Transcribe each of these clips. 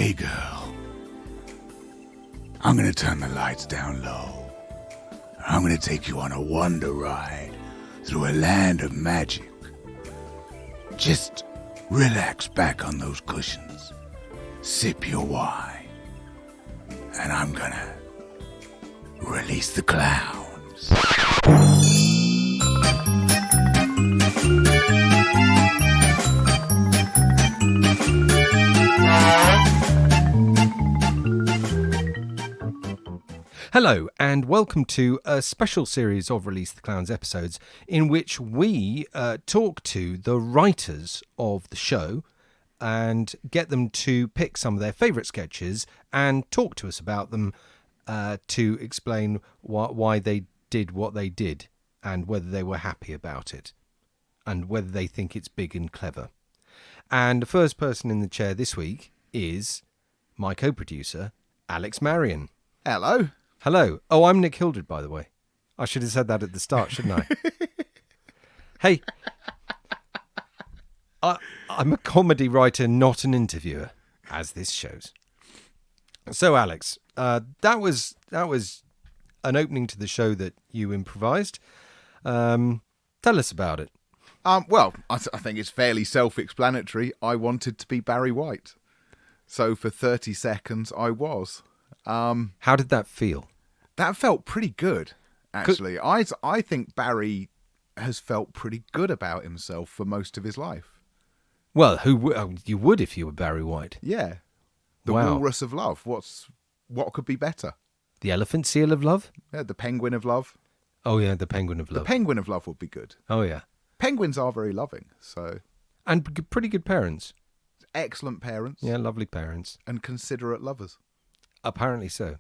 Hey, girl. I'm gonna turn the lights down low. I'm gonna take you on a wonder ride through a land of magic. Just relax back on those cushions. Sip your wine. And I'm gonna release the clowns. Hello, and welcome to a special series of Release the Clowns episodes in which we talk to the writers of the show and get them to pick some of their favourite sketches and talk to us about them to explain why they did what they did and whether they were happy about it and whether they think it's big and clever. And the first person in the chair this week is my co-producer, Alex Marion. Hello. Hello. Oh, I'm Nick Hildred, by the way. I should have said that at the start, shouldn't I? Hey, I'm a comedy writer, not an interviewer, as this shows. So, Alex, that was an opening to the show that you improvised. Tell us about it. Well, I think it's fairly self-explanatory. I wanted to be Barry White. So for 30 seconds, I was. How did that feel? That felt pretty good, actually. I think Barry has felt pretty good about himself for most of his life. Well, you would if you were Barry White. Yeah. The Wow. walrus of love. What could be better? The elephant seal of love? Yeah, the penguin of love. Oh, yeah, the penguin of The love. penguin of love would be good. Oh, yeah. Penguins are very loving, so And pretty good parents. excellent parents Yeah, lovely parents. and considerate lovers. Apparently so.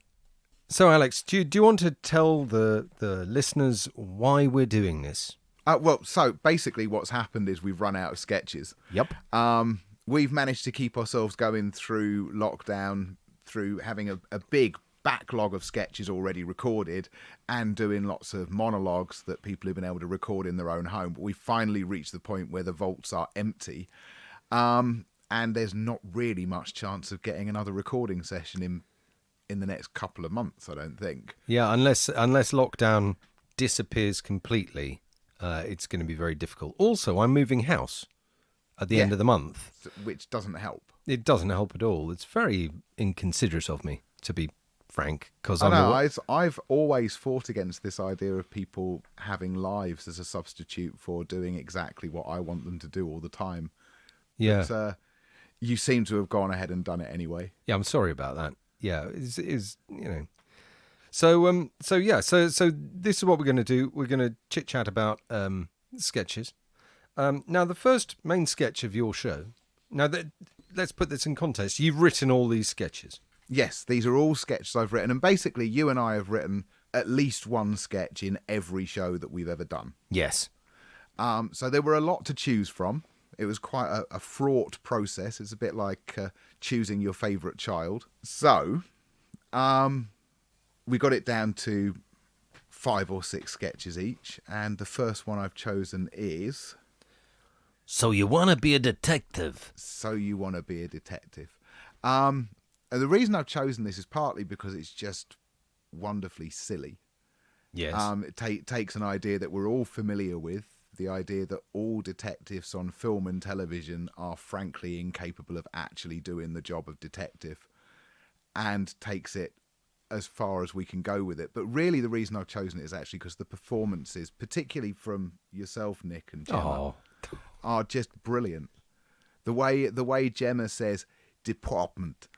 So, Alex, do you want to tell the listeners why we're doing this? Well, so basically what's happened is we've run out of sketches. Yep. We've managed to keep ourselves going through lockdown, through having a big backlog of sketches already recorded and doing lots of monologues that people have been able to record in their own home. But we finally reached the point where the vaults are empty. And there's not really much chance of getting another recording session in the next couple of months, I don't think. Yeah, unless lockdown disappears completely, it's going to be very difficult. Also, I'm moving house at the end of the month. Which doesn't help. It doesn't help at all. It's very inconsiderate of me, to be frank. Because I've always fought against this idea of people having lives as a substitute for doing exactly what I want them to do all the time. Yeah. But, you seem to have gone ahead and done it anyway. Yeah, I'm sorry about that. Yeah, is you know. So this is what we're going to do. We're going to chit chat about sketches. Now, the first main sketch of your show. Now, let's put this in context. You've written all these sketches. Yes, these are all sketches I've written, and basically you and I have written at least one sketch in every show that we've ever done. Yes. So there were a lot to choose from. It was quite a fraught process. It's a bit like choosing your favourite child. So, we got it down to 5 or 6 sketches each, and the first one I've chosen is... So you want to be a detective? So you want to be a detective. And the reason I've chosen this is partly because it's just wonderfully silly. Yes. It takes an idea that we're all familiar with, the idea that all detectives on film and television are frankly incapable of actually doing the job of detective, and takes it as far as we can go with it. But really the reason I've chosen it is actually because the performances, particularly from yourself, Nick, and Gemma, are just brilliant. The way Gemma says department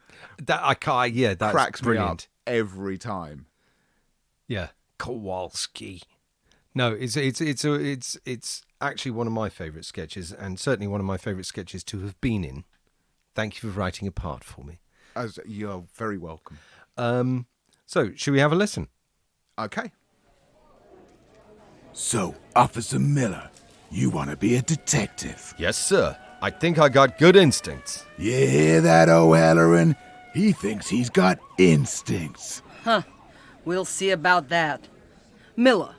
That's cracks brilliant. me up every time. Yeah, Kowalski. No, it's actually one of my favourite sketches, and certainly one of my favourite sketches to have been in. Thank you for writing a part for me. As you're very welcome. So, should we have a listen? Okay. So, Officer Miller, you want to be a detective? Yes, sir. I think I got good instincts. You hear that, O'Halloran? He thinks he's got instincts. Huh. We'll see about that. Miller,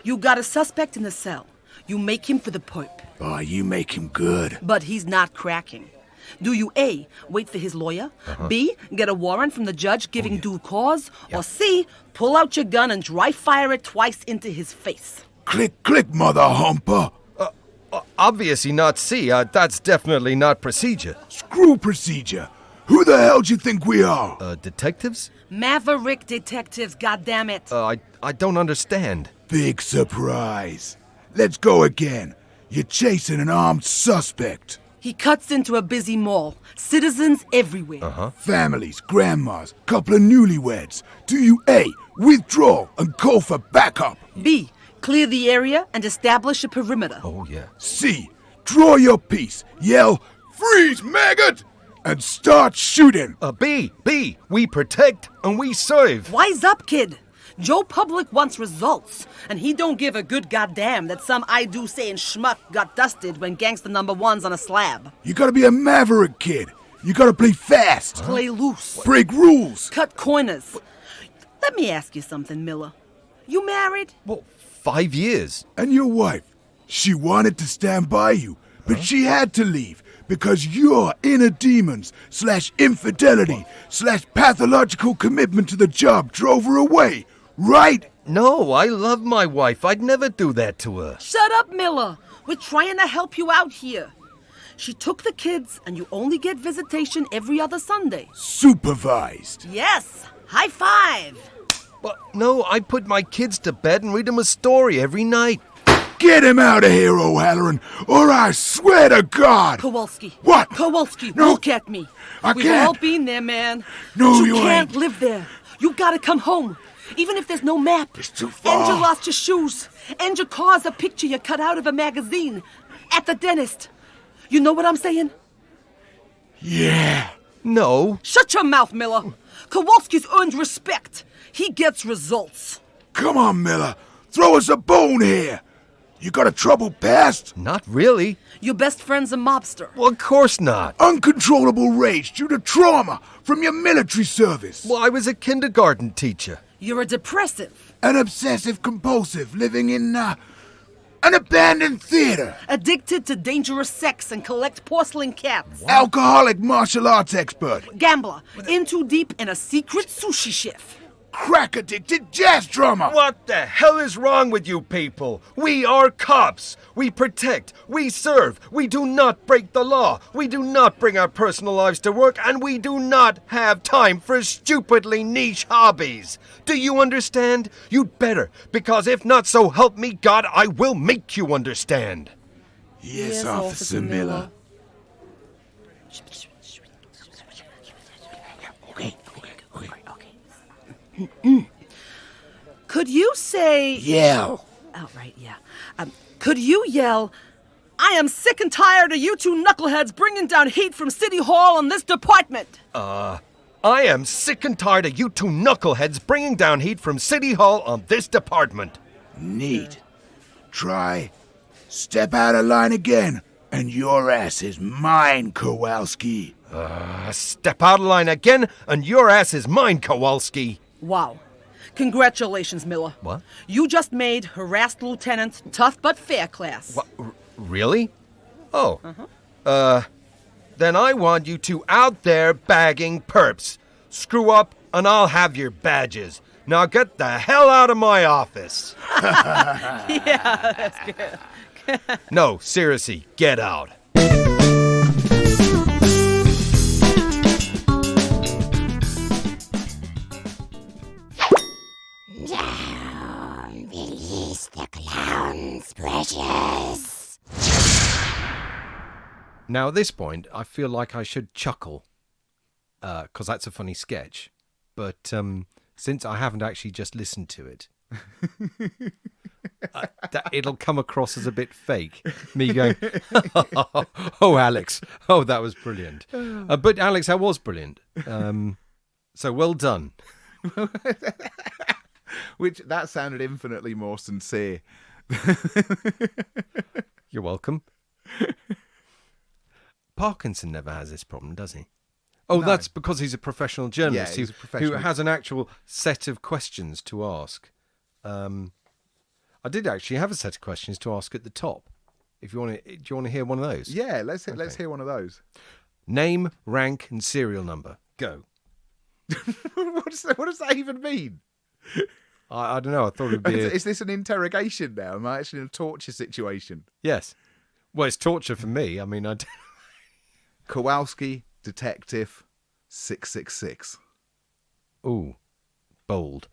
you got a suspect in the cell. You make him for the Pope. Oh, you make him good. But he's not cracking. Do you A, wait for his lawyer, B, get a warrant from the judge giving due cause, or C, pull out your gun and dry fire it twice into his face? Click, click, mother humper. Obviously not C. That's definitely not procedure. Screw procedure. Who the hell do you think we are? Detectives? Maverick detectives, goddammit. I don't understand. Big surprise. Let's go again. You're chasing an armed suspect. He cuts into a busy mall. Citizens everywhere. Families, grandmas, couple of newlyweds. Do you A, withdraw and call for backup? B, clear the area and establish a perimeter. Oh, yeah. C, draw your piece, yell, freeze, maggot, and start shooting. B, we protect and we serve. Wise up, kid. Joe Public wants results, and he don't give a good goddamn that some I-do-saying schmuck got dusted when gangster number one's on a slab. You gotta be a maverick, kid. You gotta play fast. Play loose. Break rules. Cut corners. Let me ask you something, Miller. You married? Well, 5 years. And your wife, she wanted to stand by you, but she had to leave because your inner demons / infidelity / pathological commitment to the job drove her away, right? No, I love my wife. I'd never do that to her. Shut up, Miller. We're trying to help you out here. She took the kids, and you only get visitation every other Sunday. Supervised. Yes. High five. Well, no, I put my kids to bed and read them a story every night. Get him out of here, O'Halloran, or I swear to God! Kowalski. What? Kowalski, No. look at me. We've can't. all been there, man. No, but you can't ain't. live there. You gotta come home. Even if there's no map. It's too far. And you lost your shoes. And your car's a picture you cut out of a magazine. At the dentist. You know what I'm saying? Yeah. No. Shut your mouth, Miller. Kowalski's earned respect. He gets results. Come on, Miller. Throw us a bone here. You got a troubled past? Not really. Your best friend's a mobster. Well, of course not. Uncontrollable rage due to trauma from your military service. Well, I was a kindergarten teacher. You're a depressive. An obsessive compulsive living in an abandoned theater. Addicted to dangerous sex and collect porcelain cats. Alcoholic martial arts expert. Gambler. In too deep and a secret sushi chef. Crack addicted jazz drummer. What the hell is wrong with you people? We are cops. We protect. We serve. We do not break the law. We do not bring our personal lives to work, and we do not have time for stupidly niche hobbies. Do you understand? You'd better, because if not, so help me God, I will make you understand. Yes, Officer Miller. Could you say... Yell. Outright, yeah. Could you yell, I am sick and tired of you two knuckleheads bringing down heat from City Hall on this department? I am sick and tired of you two knuckleheads bringing down heat from City Hall on this department. Neat. Try. Step out of line again, and your ass is mine, Kowalski. Step out of line again, and your ass is mine, Kowalski. Wow. Congratulations, Miller. What? You just made harassed lieutenant tough but fair class. What? Really? Oh. Then I want you two out there bagging perps. Screw up, and I'll have your badges. Now get the hell out of my office. Yeah, that's good. No, seriously, get out. Release the clown's precious. Now, at this point, I feel like I should chuckle, because that's a funny sketch. But since I haven't actually just listened to it, it'll come across as a bit fake. Me going, oh, Alex, oh, that was brilliant. But, Alex, that was brilliant. So well done. Which, that sounded infinitely more sincere. You're welcome. Parkinson never has this problem, does he? Oh, No. that's because he's a professional journalist Yeah, he's a professional. who has an actual set of questions to ask. I did actually have a set of questions to ask at the top. If you want to, do you want to hear one of those? Yeah, let's hear one of those. Name, rank, and serial number. Go. What does that even mean? I don't know. I thought it'd be. Is this an interrogation now? Am I actually in a torture situation? Yes. Well, it's torture for me. I mean, I. Kowalski, Detective, 666. Ooh, bold.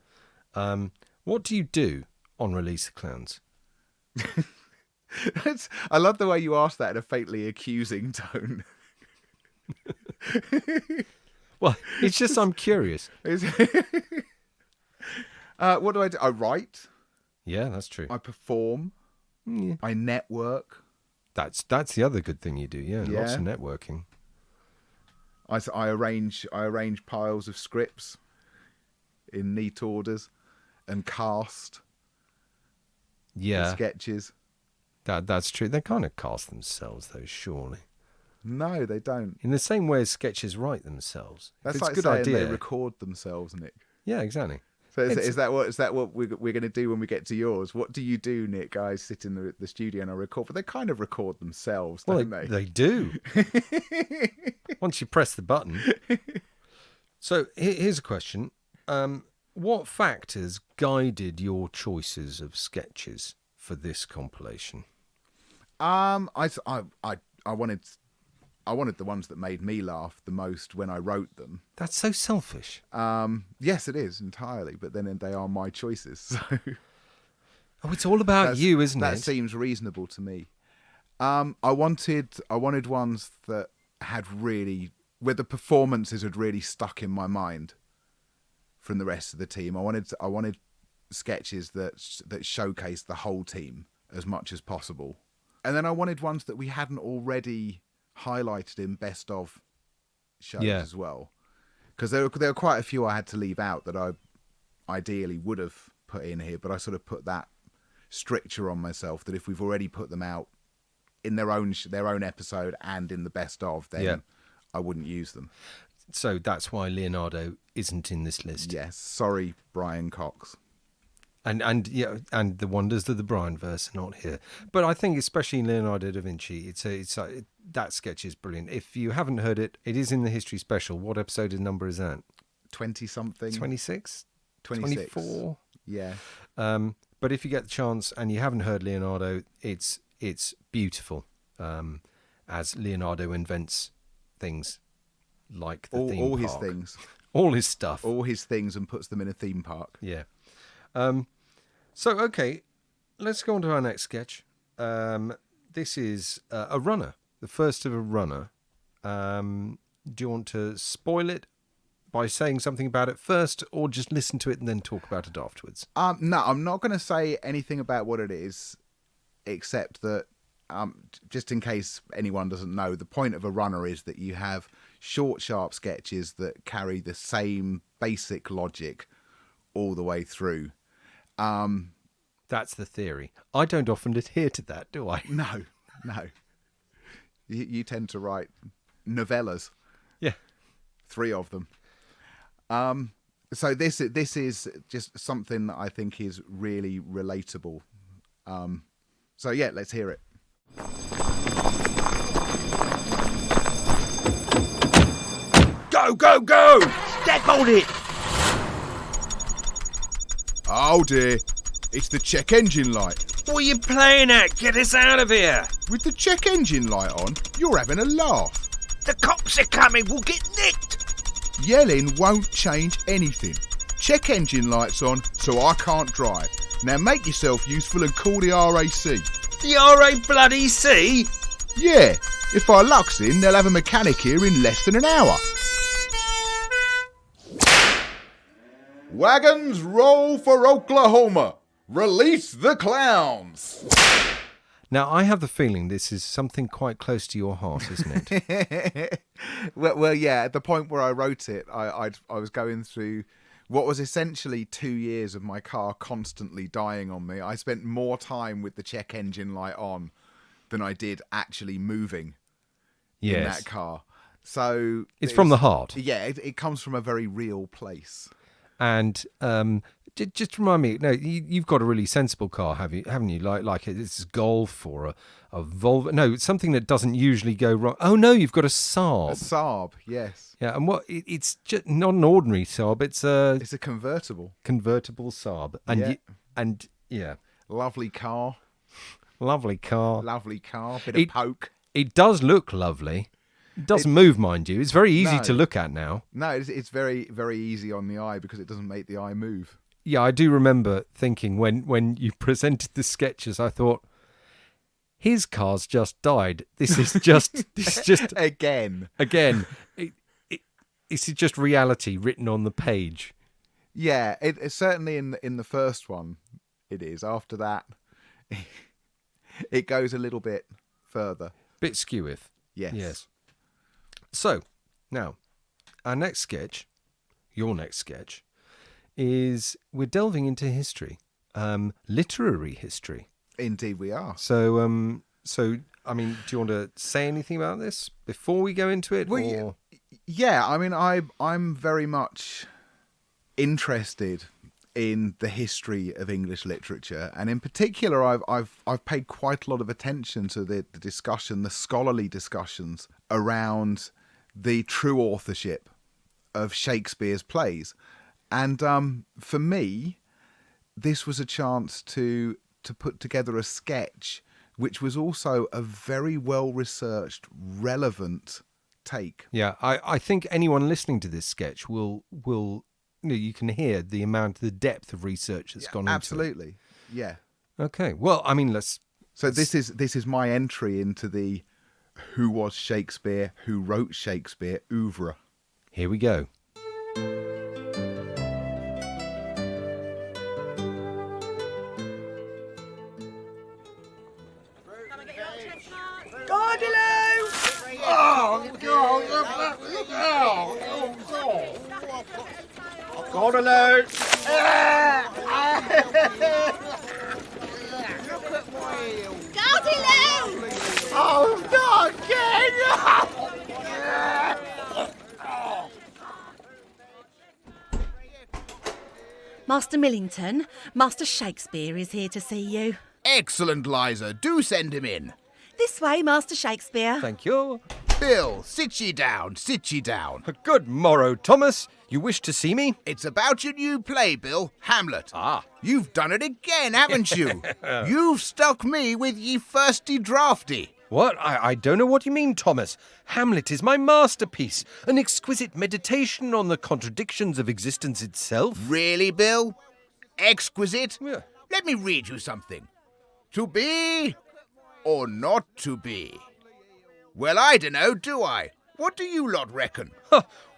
What do you do on Release the Clowns? I love the way you asked that in a faintly accusing tone. Well, it's just I'm curious. What do? I write. Yeah, that's true. I perform. Yeah. I network. That's the other good thing you do. Yeah, lots of networking. I arrange piles of scripts in neat orders and cast the sketches. That's true. They kind of cast themselves, though, surely. No, they don't. In the same way as sketches write themselves. That's it's like a good saying idea. they record themselves, Nick. Yeah, exactly. So is that what we're going to do when we get to yours? What do you do, Nick? Guys sit in the studio and I record, but they kind of record themselves, don't they? They do. Once you press the button. So here's a question: what factors guided your choices of sketches for this compilation? I wanted the ones that made me laugh the most when I wrote them. That's so selfish. Yes, it is entirely, but then they are my choices. So Oh, it's all about you, isn't it? That seems reasonable to me. I wanted ones that where the performances had really stuck in my mind from the rest of the team. I wanted sketches that showcased the whole team as much as possible, and then I wanted ones that we hadn't already highlighted in best of shows as well, because there were quite a few I had to leave out that I ideally would have put in here, but I sort of put that stricture on myself that if we've already put them out in their own episode and in the best of, then I wouldn't use them. So that's why Leonardo isn't in this list. Yes, sorry, Brian Cox. And the wonders of the Brian verse are not here. But I think especially in Leonardo da Vinci, that sketch is brilliant. If you haven't heard it, it is in the history special. What episode and number is that? 20-something. 26? 26. 24? Yeah. But if you get the chance and you haven't heard Leonardo, it's beautiful. As Leonardo invents things like the theme all park. his things. All his stuff. All his things, and puts them in a theme park. Yeah. Okay, let's go on to our next sketch. This is a runner, the first of a runner. Do you want to spoil it by saying something about it first, or just listen to it and then talk about it afterwards? No, I'm not going to say anything about what it is, except that, just in case anyone doesn't know, the point of a runner is that you have short, sharp sketches that carry the same basic logic all the way through. That's the theory. I don't often adhere to that, do I? No. You tend to write novellas. Yeah. 3 of them. So this is just something that I think is really relatable. So yeah, let's hear it. Go! Step on it! Oh dear, it's the check engine light. What are you playing at? Get us out of here! With the check engine light on, you're having a laugh. The cops are coming, we'll get nicked! Yelling won't change anything. Check engine lights on, so I can't drive. Now make yourself useful and call the RAC. The RAC? Yeah, if our luck's in, they'll have a mechanic here in less than an hour. Wagons roll for Oklahoma. Release the clowns. Now, I have the feeling this is something quite close to your heart, isn't it? well, yeah. At the point where I wrote it, I was going through what was essentially 2 years of my car constantly dying on me. I spent more time with the check engine light on than I did actually moving in that car. So it's from the heart. Yeah, it comes from a very real place. And just remind me, no, you've got a really sensible car, haven't you? Like it's Golf or a Volvo. No, it's something that doesn't usually go wrong. Oh no, you've got a Saab. A Saab, yes. Yeah, and it's just not an ordinary Saab. It's a convertible. Convertible Saab, and yeah, lovely car. Lovely car. Bit of poke. It does look lovely. It doesn't move, mind you. It's very easy to look at now. No, it's very, very easy on the eye because it doesn't make the eye move. Yeah, I do remember thinking when you presented the sketches, I thought, his car's just died. This is just again. This is just reality written on the page. Yeah, it's certainly in the first one. It is. After that, it goes a little bit further. Bit skeweth. Yes. So, now, your next sketch, is we're delving into history, literary history. Indeed, we are. So, I mean, do you want to say anything about this before we go into it? Well, yeah. I mean, I'm very much interested in the history of English literature, and in particular, I've paid quite a lot of attention to the discussion, the scholarly discussions around the true authorship of Shakespeare's plays. And for me, this was a chance to put together a sketch which was also a very well-researched, relevant take. Yeah, I think anyone listening to this sketch will you can hear the depth of research that's gone into it. Absolutely, yeah. Okay, well, I mean, let's... So this is my entry into the who was Shakespeare, who wrote Shakespeare oeuvre. Here we go. Gordalo! Oh, not again! Master Millington, Master Shakespeare is here to see you. Excellent, Liza. Do send him in. This way, Master Shakespeare. Thank you. Bill, sit ye down, sit ye down. Good morrow, Thomas. You wish to see me? It's about your new play, Bill, Hamlet. Ah. You've done it again, haven't you? You've stuck me with ye firsty drafty. What? I don't know what you mean, Thomas. Hamlet is my masterpiece, an exquisite meditation on the contradictions of existence itself. Really, Bill? Exquisite? Yeah. Let me read you something. To be or not to be? Well, I dunno, do I? What do you lot reckon?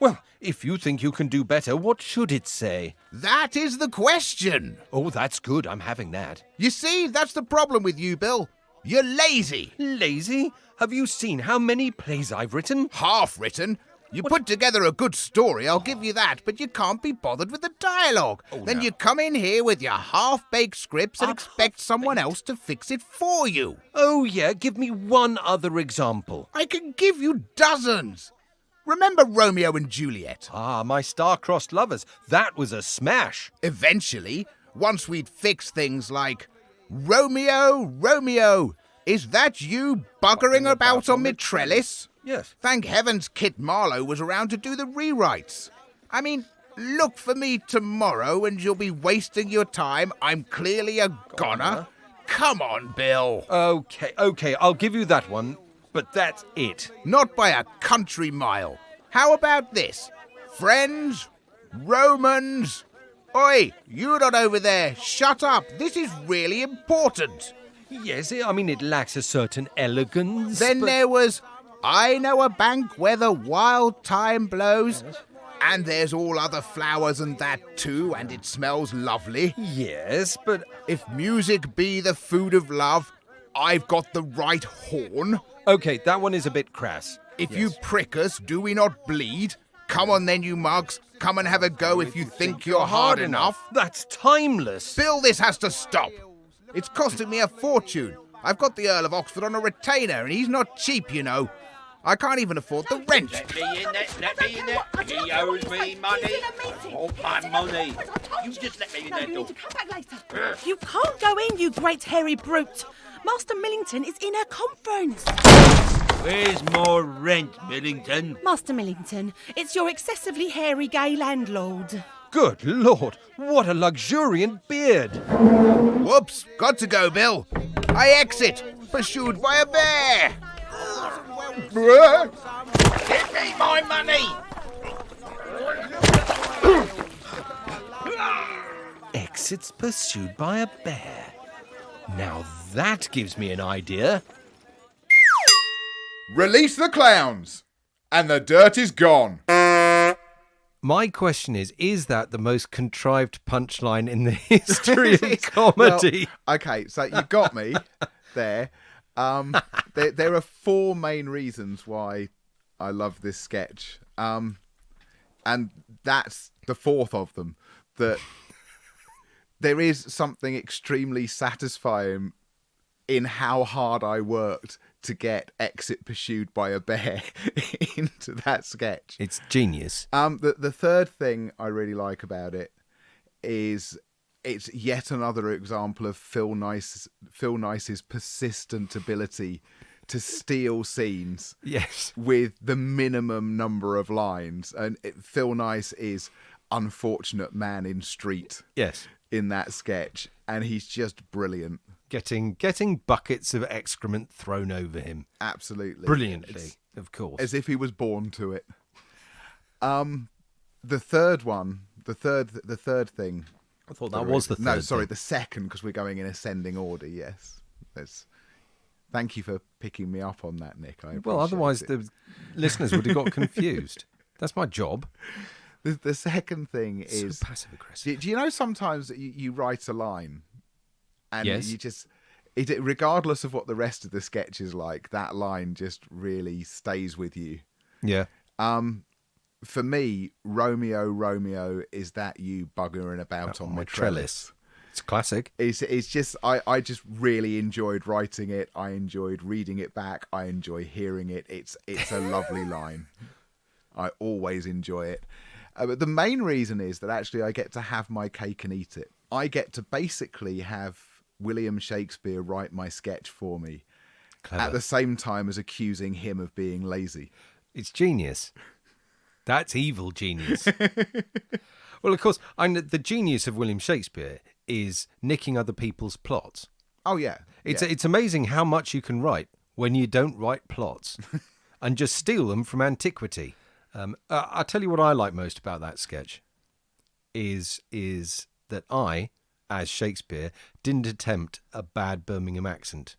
Well, if you think you can do better, what should it say? That is the question. Oh, that's good. I'm having that. You see, that's the problem with you, Bill. You're lazy. Lazy? Have you seen how many plays I've written? Half written. You put together a good story, I'll give you that, but you can't be bothered with the dialogue. Then no. you come in here with your half-baked scripts and expect someone else to fix it for you. Oh, yeah. Give me one other example. I can give you dozens. Remember Romeo and Juliet? Ah, my star-crossed lovers. That was a smash. Eventually, once we'd fixed things like, Romeo, Romeo, is that you buggering about on me trellis? Yes. Thank heavens Kit Marlowe was around to do the rewrites. I mean, look for me tomorrow and you'll be wasting your time. I'm clearly a goner. Come on, Bill. Okay, I'll give you that one, but that's it. Not by a country mile. How about this? Friends, Romans. Oi, you lot over there, shut up. This is really important. Yes, I mean, it lacks a certain elegance. Then but... there was, I know a bank where the wild thyme blows, and there's all other flowers and that too, and it smells lovely. Yes, but... If music be the food of love, I've got the right horn. Okay, that one is a bit crass. If you prick us, do we not bleed? Come on then, you mugs. Come and have a go if you think you're hard enough. That's timeless. Bill, this has to stop. It's costing me a fortune. I've got the Earl of Oxford on a retainer, and he's not cheap, you know. I can't even afford the rent. Let me in there. Let me in there. He owes me money. Oh, my money. You just let me in there, You need door. to come back later. You can't go in, you great hairy brute. Master Millington is in a conference. Where's more rent, Millington? Master Millington, it's your excessively hairy gay landlord. Good Lord, what a luxuriant beard! Whoops, got to go, Bill. I exit, pursued by a bear. Give me my money. Exits pursued by a bear. Now that gives me an idea. Release the clowns, and the dirt is gone. My question is that the most contrived punchline in the history of comedy? Well, okay, so you got me there. There are four main reasons why I love this sketch. And that's the fourth of them. That there is something extremely satisfying in how hard I worked to get exit pursued by a bear into that sketch. It's genius. The third thing I really like about it is it's yet another example of Phil Nice's persistent ability to steal scenes Yes. with the minimum number of lines. And Phil Nice is unfortunate man in street Yes. in that sketch, and he's just brilliant. Getting buckets of excrement thrown over him. Absolutely. Brilliantly, It's of course. as if he was born to it. The third one, the third thing. I thought that was the third. No, sorry, thing. the second, because we're going in ascending order. Yes, thank you for picking me up on that, Nick. I Well, appreciate otherwise it. the listeners would have got confused. That's my job. The second thing is So passive aggressive. Do you know sometimes that you write a line, and Yes. you just regardless of what the rest of the sketch is like, that line just really stays with you. Yeah. For me, Romeo, Romeo, is that you buggering about on my trellis? It's classic. It's just I just really enjoyed writing it. I enjoyed reading it back. I enjoy hearing it. It's a lovely line. I always enjoy it. But the main reason is that actually I get to have my cake and eat it. I get to basically have William Shakespeare write my sketch for me Clever. at the same time as accusing him of being lazy. It's genius. That's evil genius. Well, of course, the genius of William Shakespeare is nicking other people's plots. Oh yeah, It's amazing how much you can write when you don't write plots and just steal them from antiquity. I'll tell you what I like most about that sketch is that I, as Shakespeare, didn't attempt a bad Birmingham accent.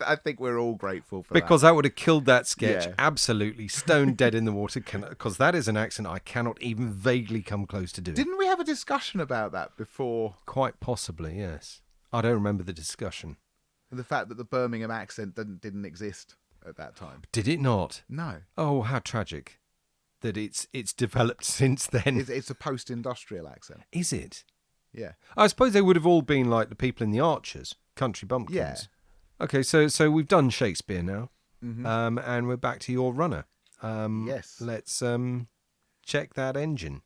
I think we're all grateful for Because that would have killed that sketch Yeah. absolutely stone dead in the water. Because that is an accent I cannot even vaguely come close to doing. Didn't we have a discussion about that before? Quite possibly, yes. I don't remember the discussion. The fact that the Birmingham accent didn't exist at that time. Did it not? No, Oh, how tragic that it's developed since then. it's a post-industrial accent. Is it? Yeah. I suppose they would have all been like the people in the Archers, country bumpkins. Yeah. Okay, so we've done Shakespeare now, and we're back to your runner. Yes. Let's check that engine.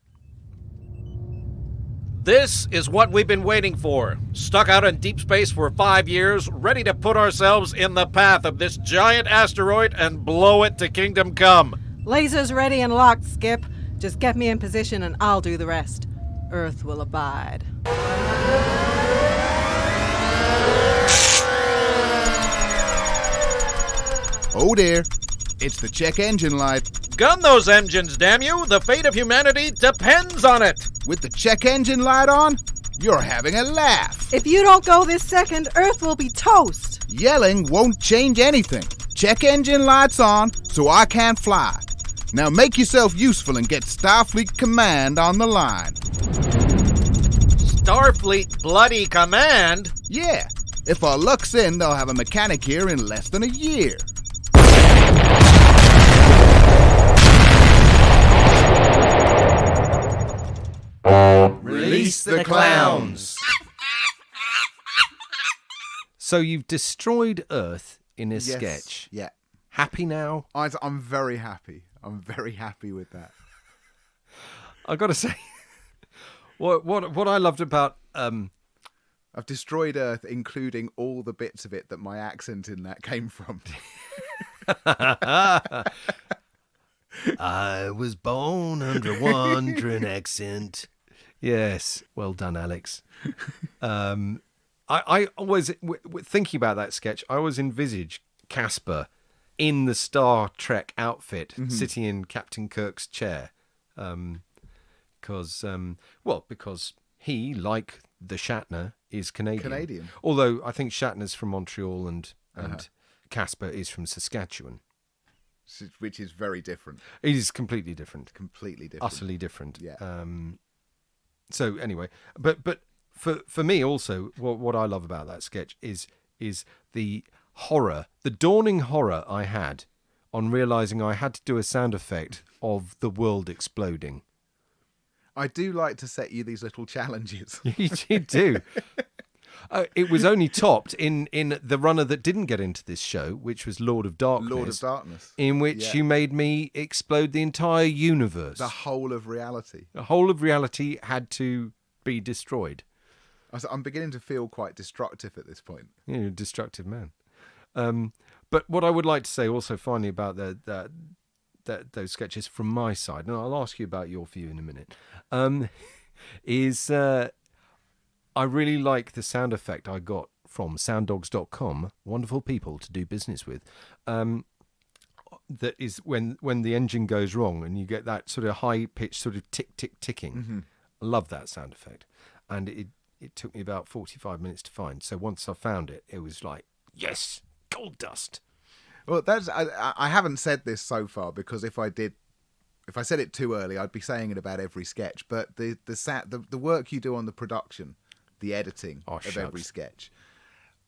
This is what we've been waiting for. Stuck out in deep space for 5 years, ready to put ourselves in the path of this giant asteroid and blow it to kingdom come. Lasers ready and locked, Skip. Just get me in position and I'll do the rest. Earth will abide. Oh dear, it's the check engine light. Gun those engines, damn you! The fate of humanity depends on it! With the check engine light on, you're having a laugh. If you don't go this second, Earth will be toast. Yelling won't change anything. Check engine lights on, so I can't fly. Now make yourself useful and get Starfleet Command on the line. Starfleet Bloody Command? Yeah, if our luck's in, they'll have a mechanic here in less than a year. Release the clowns. So you've destroyed Earth in a Yes. sketch. Yeah. Happy now? I'm very happy. I'm very happy with that. I've got to say, what I loved about I've destroyed Earth, including all the bits of it that my accent in that came from. I was born under a wandering accent. Yes, well done, Alex. I always, thinking about that sketch, I always envisage Casper in the Star Trek outfit, sitting in Captain Kirk's chair. Because he, like the Shatner, is Canadian. Although I think Shatner's from Montreal and Casper is from Saskatchewan. Which is very different. It is completely different. Completely different. Utterly different. Yeah. So anyway, but for me also, what I love about that sketch is the horror, the dawning horror I had on realising I had to do a sound effect of the world exploding. I do like to set you these little challenges. You do. It was only topped in the runner that didn't get into this show, which was Lord of Darkness. Lord of Darkness. In which you made me explode the entire universe. The whole of reality. The whole of reality had to be destroyed. I'm beginning to feel quite destructive at this point. Yeah, you're a destructive man. But what I would like to say also finally about those sketches from my side, and I'll ask you about your view in a minute, is I really like the sound effect I got from sounddogs.com, wonderful people to do business with. That is when the engine goes wrong and you get that sort of high-pitched sort of tick-tick-ticking. Mm-hmm. I love that sound effect. And it took me about 45 minutes to find. So once I found it, it was like, yes, gold dust. Well, I haven't said this so far because if I said it too early, I'd be saying it about every sketch. But the work you do on the production, the editing of every sketch,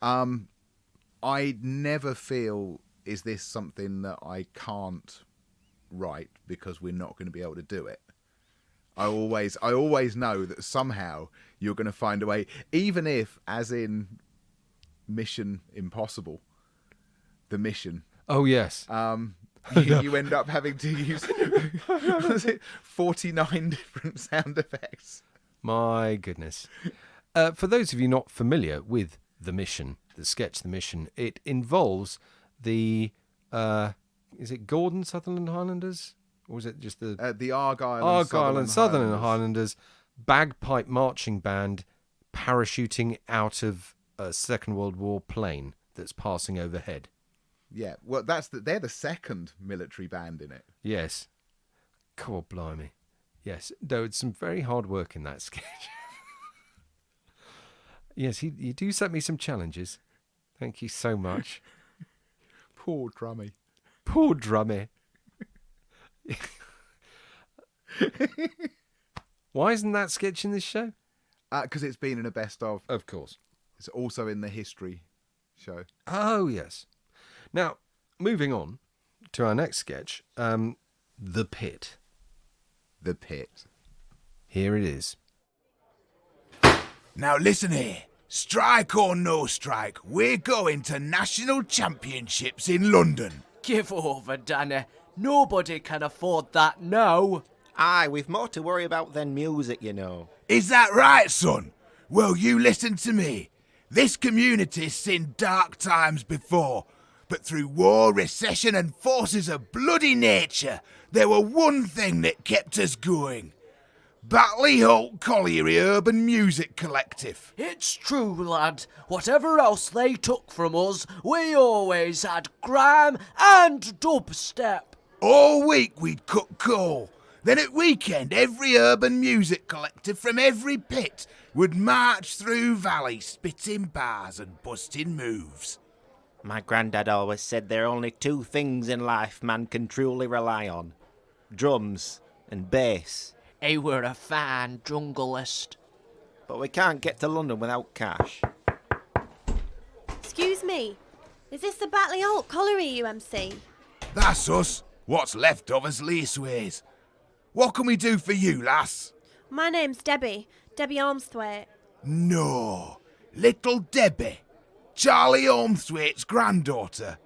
I never feel, is this something that I can't write because we're not going to be able to do it? I always know that somehow you're going to find a way, even if, as in Mission Impossible, the mission. Oh, yes. You end up having to use 49 different sound effects. My goodness. For those of you not familiar with The Mission, the sketch The Mission, it involves the, is it Gordon Sutherland Highlanders? Or was it just the Argyle and Sutherland Highlanders bagpipe marching band parachuting out of a Second World War plane that's passing overhead? Yeah, well, they're the second military band in it. Yes. God blimey. Yes, there was some very hard work in that sketch. Yes, you do set me some challenges. Thank you so much. Poor Drummy. Poor Drummy. Why isn't that sketch in this show? Because it's been in a best of. Of course. It's also in the history show. Oh, yes. Now, moving on to our next sketch, The Pit. The Pit. Here it is. Now listen here. Strike or no strike, we're going to national championships in London. Give over, Danny. Nobody can afford that now. Aye, we've more to worry about than music, you know. Is that right, son? Well, you listen to me. This community's seen dark times before, but through war, recession and forces of bloody nature, there were one thing that kept us going. Batley Holt Colliery Urban Music Collective. It's true, lad. Whatever else they took from us, we always had grime and dubstep. All week we'd cook coal. Then at weekend, every urban music collective from every pit would march through valley spitting bars and busting moves. My granddad always said there are only two things in life man can truly rely on. Drums and bass. He were a fine junglist. But we can't get to London without cash. Excuse me, is this the Batley Holt Colliery UMC? That's us. What's left of us leastways. What can we do for you, lass? My name's Debbie Armthwaite. No, little Debbie. Charlie Ormthwaite's granddaughter.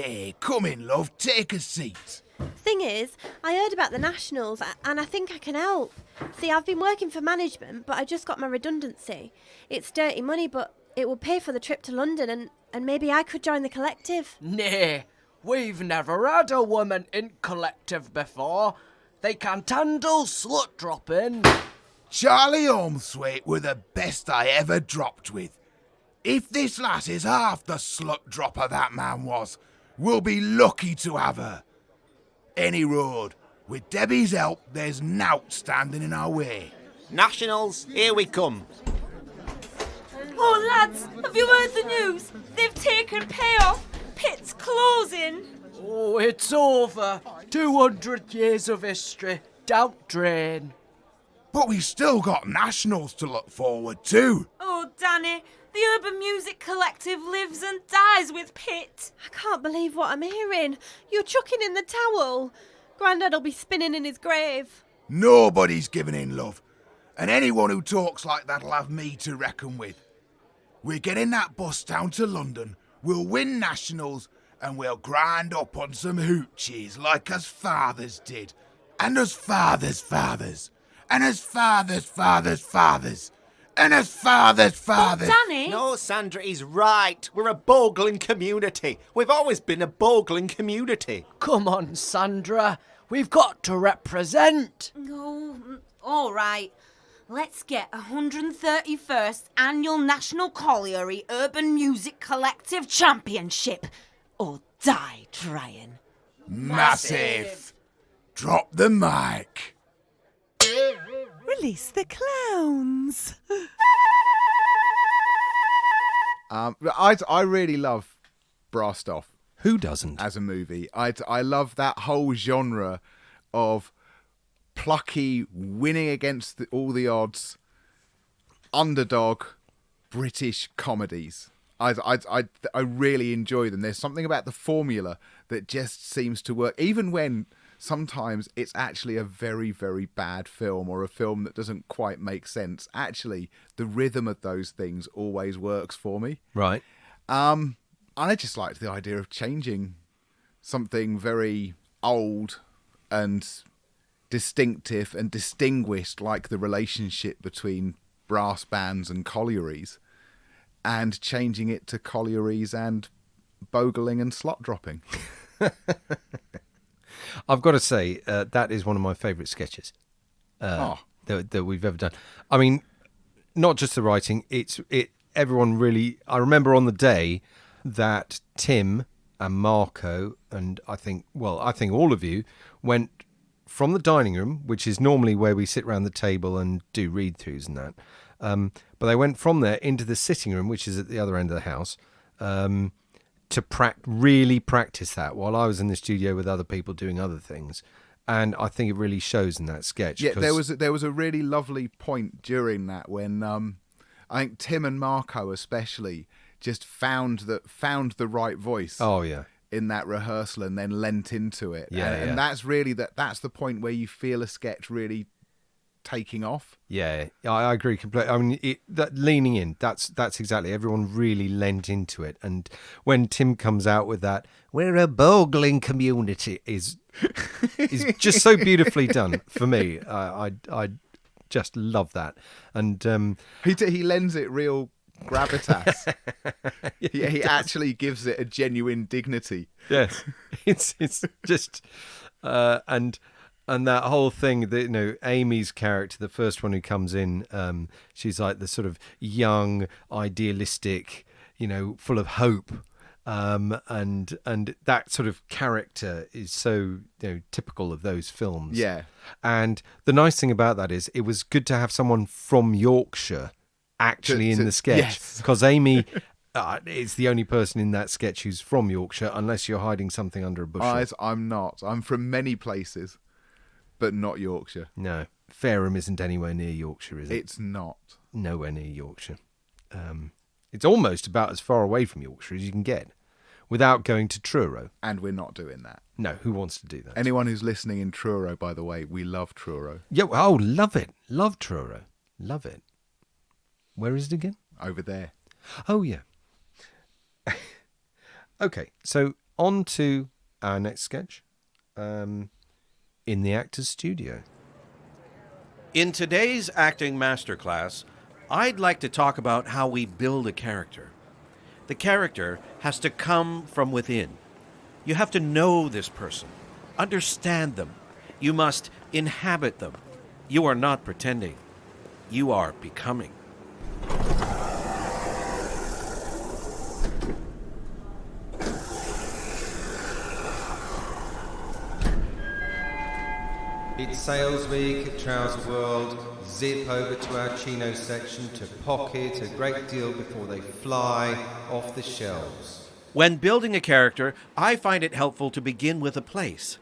Hey, come in, love. Take a seat. Thing is, I heard about the Nationals and I think I can help. See, I've been working for management, but I just got my redundancy. It's dirty money, but it will pay for the trip to London and maybe I could join the collective. Nay, we've never had a woman in collective before. They can't handle slut-dropping. Charlie Ormthwaite were the best I ever dropped with. If this lass is half the slut-dropper that man was, we'll be lucky to have her. Any road, with Debbie's help, there's nowt standing in our way. Nationals, here we come. Oh, lads, have you heard the news? They've taken payoff. Pit's closing. Oh, it's over. 200 years of history. Don't drain. But we've still got Nationals to look forward to. Oh, Danny, the Urban Music Collective lives and dies with Pitt. I can't believe what I'm hearing. You're chucking in the towel. Grandad'll be spinning in his grave. Nobody's giving in, love. And anyone who talks like that'll have me to reckon with. We're getting that bus down to London, we'll win Nationals, and we'll grind up on some hoochies like us fathers did. And us fathers' fathers. And us fathers' fathers' fathers. And us fathers' fathers. But Danny! No, Sandra, he's right. We're a bogling community. We've always been a bogling community. Come on, Sandra. We've got to represent. Oh, all right. Let's get 131st Annual National Colliery Urban Music Collective Championship. Or die trying. Massive. Drop the mic. Release the clowns. I really love Brastoff. Who doesn't? As a movie. I love that whole genre of plucky, winning against all the odds, underdog British comedies. I really enjoy them. There's something about the formula that just seems to work, even when sometimes it's actually a very, very bad film or a film that doesn't quite make sense. Actually, the rhythm of those things always works for me. Right. And I just liked the idea of changing something very old and distinctive and distinguished, like the relationship between brass bands and collieries, and changing it to collieries and bogling and slot dropping. I've got to say, that is one of my favourite sketches that we've ever done. I mean, not just the writing, everyone really... I remember on the day that Tim and Marco and I think all of you went from the dining room, which is normally where we sit around the table and do read-throughs and that, but they went from there into the sitting room, which is at the other end of the house, to really practice that while I was in the studio with other people doing other things. And I think it really shows in that sketch. Yeah, there was a really lovely point during that when I think Tim and Marco especially just found the right voice. Oh yeah. In that rehearsal and then lent into it. Yeah, and that's really that's the point where you feel a sketch really taking off. Yeah, I agree completely. I mean, that leaning in, that's exactly. Everyone really lent into it. And when Tim comes out with that, we're a bogling community, is just so beautifully done for me. I just love that. And he lends it real gravitas. he actually gives it a genuine dignity. Yes, it's just and that whole thing, Amy's character, the first one who comes in, she's like the sort of young, idealistic, full of hope, and that sort of character is so typical of those films. Yeah, and the nice thing about that is it was good to have someone from Yorkshire actually in the sketch, because Amy is the only person in that sketch who's from Yorkshire, unless you're hiding something under a bushel. I'm not. I'm from many places, but not Yorkshire. No, Fareham isn't anywhere near Yorkshire, is it? It's not. Nowhere near Yorkshire. It's almost about as far away from Yorkshire as you can get without going to Truro. And we're not doing that. No, who wants to do that? Anyone who's listening in Truro, by the way, we love Truro. Yeah, oh, love it. Love Truro. Love it. Where is it again? Over there. Oh, yeah. Okay, so on to our next sketch in the Actors Studio. In today's acting masterclass, I'd like to talk about how we build a character. The character has to come from within. You have to know this person, understand them. You must inhabit them. You are not pretending. You are becoming. It's sales week at Trouser World. Zip over to our chino section to pocket a great deal before they fly off the shelves. When building a character, I find it helpful to begin with a place.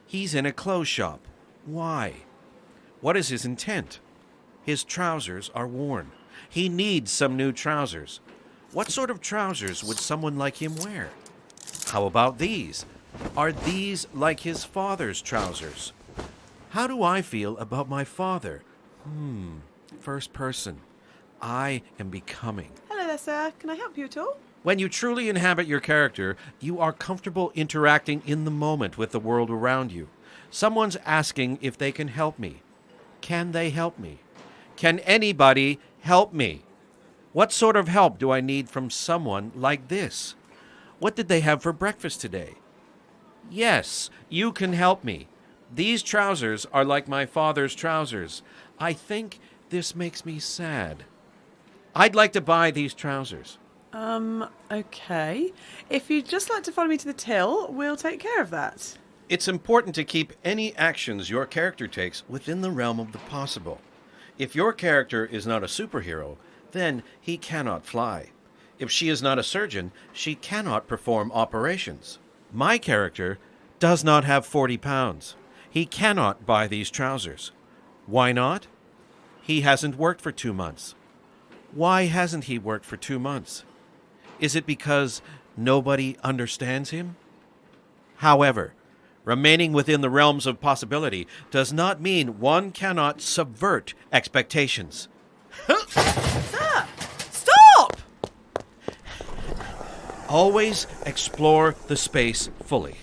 He's in a clothes shop. Why? What is his intent? His trousers are worn. He needs some new trousers. What sort of trousers would someone like him wear? How about these? Are these like his father's trousers? How do I feel about my father? First person. I am becoming. Hello there, sir. Can I help you at all? When you truly inhabit your character, you are comfortable interacting in the moment with the world around you. Someone's asking if they can help me. Can they help me? Can anybody help me? What sort of help do I need from someone like this? What did they have for breakfast today? Yes, you can help me. These trousers are like my father's trousers. I think this makes me sad. I'd like to buy these trousers. Okay. If you'd just like to follow me to the till, we'll take care of that. It's important to keep any actions your character takes within the realm of the possible. If your character is not a superhero, then he cannot fly. If she is not a surgeon, she cannot perform operations. My character does not have 40 pounds. He cannot buy these trousers. Why not? He hasn't worked for 2 months. Why hasn't he worked for 2 months? Is it because nobody understands him? However, remaining within the realms of possibility does not mean one cannot subvert expectations. Sir! Stop! Always explore the space fully.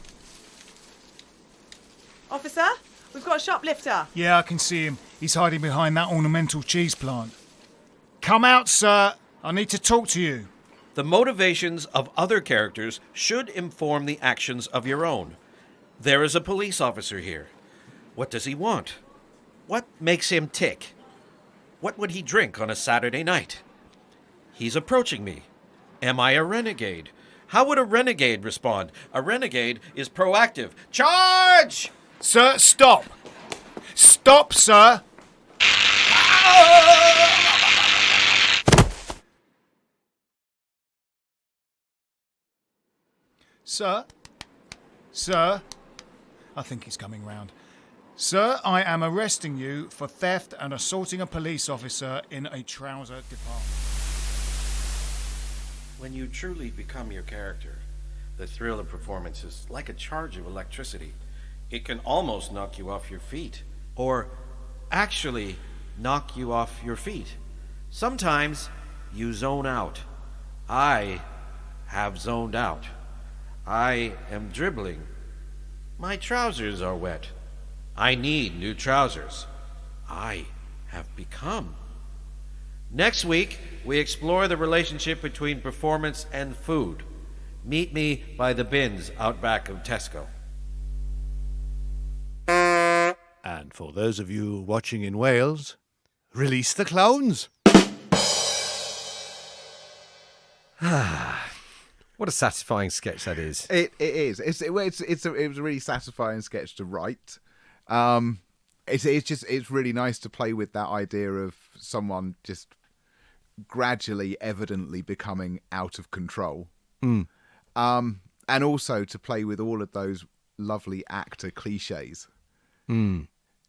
Officer, we've got a shoplifter. Yeah, I can see him. He's hiding behind that ornamental cheese plant. Come out, sir. I need to talk to you. The motivations of other characters should inform the actions of your own. There is a police officer here. What does he want? What makes him tick? What would he drink on a Saturday night? He's approaching me. Am I a renegade? How would a renegade respond? A renegade is proactive. Charge! Sir, stop! Stop, sir! Sir? Sir? I think he's coming round. Sir, I am arresting you for theft and assaulting a police officer in a trouser department. When you truly become your character, the thrill of performance is like a charge of electricity. It can almost knock you off your feet, or actually knock you off your feet. Sometimes you zone out. I have zoned out. I am dribbling. My trousers are wet. I need new trousers. I have become. Next week, we explore the relationship between performance and food. Meet me by the bins out back of Tesco. And for those of you watching in Wales, release the clowns. What a satisfying sketch that is. It is. It was a really satisfying sketch to write. It's really nice to play with that idea of someone just gradually, evidently becoming out of control. And also to play with all of those lovely actor cliches.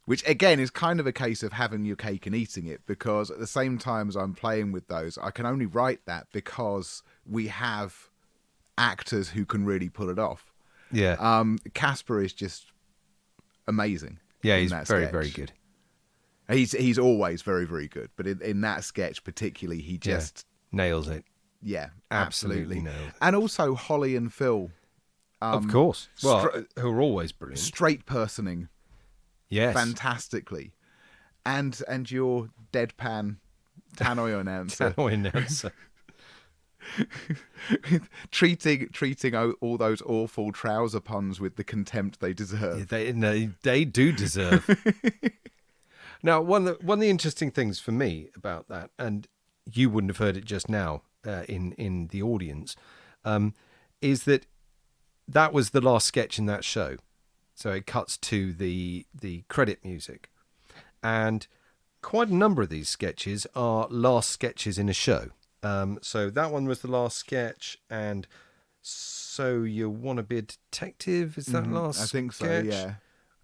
Which again is kind of a case of having your cake and eating it, because at the same time as I'm playing with those, I can only write that because we have actors who can really pull it off. Yeah. Casper is just amazing. Yeah, in he's that very, sketch. very good. He's always very, very good. But in that sketch particularly, he just nails it. Yeah, Absolutely absolutely. nailed it. And also Holly and Phil Of course. Well, who are always brilliant. Straight personing. Yes. Fantastically. And your deadpan tannoy announcer. Tannoy announcer. treating all those awful trouser puns with the contempt they deserve. They do deserve. Now, one of the interesting things for me about that, and you wouldn't have heard it just now in the audience, is that was the last sketch in that show. So it cuts to the credit music. And quite a number of these sketches are last sketches in a show. So that one was the last sketch, and So You Want to Be a Detective? Is that last sketch? I think so, yeah.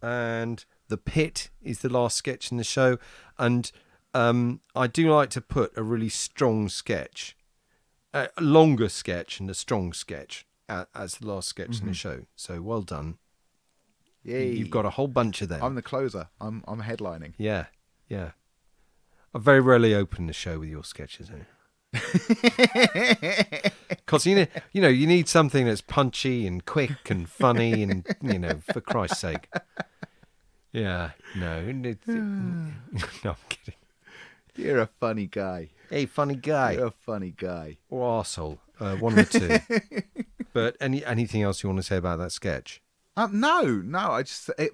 And The Pit is the last sketch in the show. And I do like to put a really strong sketch, a longer sketch and a strong sketch as the last sketch in the show. So well done. Yay. You've got a whole bunch of them. I'm the closer. I'm headlining. Yeah, yeah. I very rarely open the show with your sketches. Because you need something that's punchy and quick and funny and for Christ's sake. Yeah, no, no, I'm kidding. You're a funny guy. Hey, funny guy. You're a funny guy. Or arsehole. One of the two. But anything else you want to say about that sketch? No.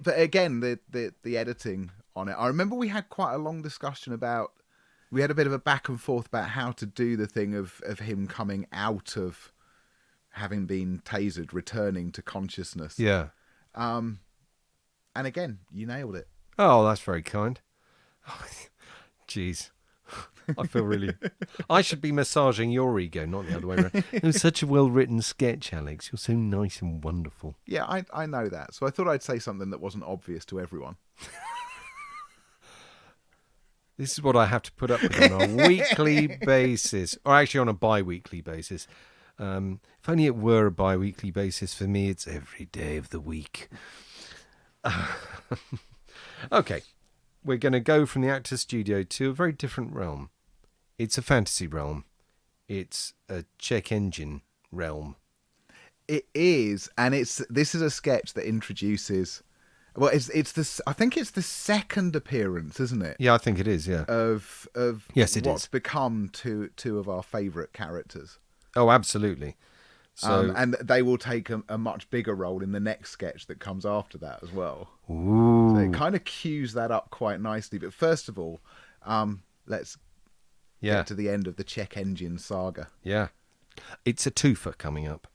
But again, the editing on it. I remember we had quite a long discussion about. We had a bit of a back and forth about how to do the thing of him coming out of having been tasered, returning to consciousness. Yeah. And again, you nailed it. Oh, that's very kind. Jeez. I feel really... I should be massaging your ego, not the other way around. It was such a well-written sketch, Alex. You're so nice and wonderful. Yeah, I know that. So I thought I'd say something that wasn't obvious to everyone. This is what I have to put up with on a weekly basis. Or actually on a bi-weekly basis. If only it were a bi-weekly basis. For me, it's every day of the week. Okay. We're going to go from the Actors Studio to a very different realm. It's a fantasy realm. It's a check engine realm. It is, and this is a sketch that introduces. Well, I think it's the second appearance, isn't it? Yeah, I think it is. Yeah. Of yes, it what's is. become two of our favourite characters. Oh, absolutely. So, and they will take a much bigger role in the next sketch that comes after that as well. Ooh. So it kind of cues that up quite nicely. But first of all, let's get to the end of the check engine saga. Yeah. It's a twofer coming up.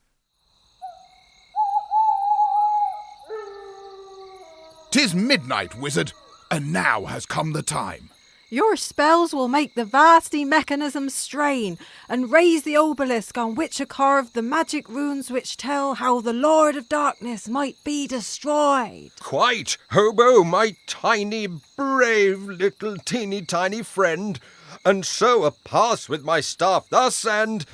'Tis midnight, wizard, and now has come the time. Your spells will make the vasty mechanism strain and raise the obelisk on which are carved the magic runes which tell how the Lord of Darkness might be destroyed. Quite, Hobo, my tiny, brave, little, teeny, tiny friend. And so a pass with my staff thus and...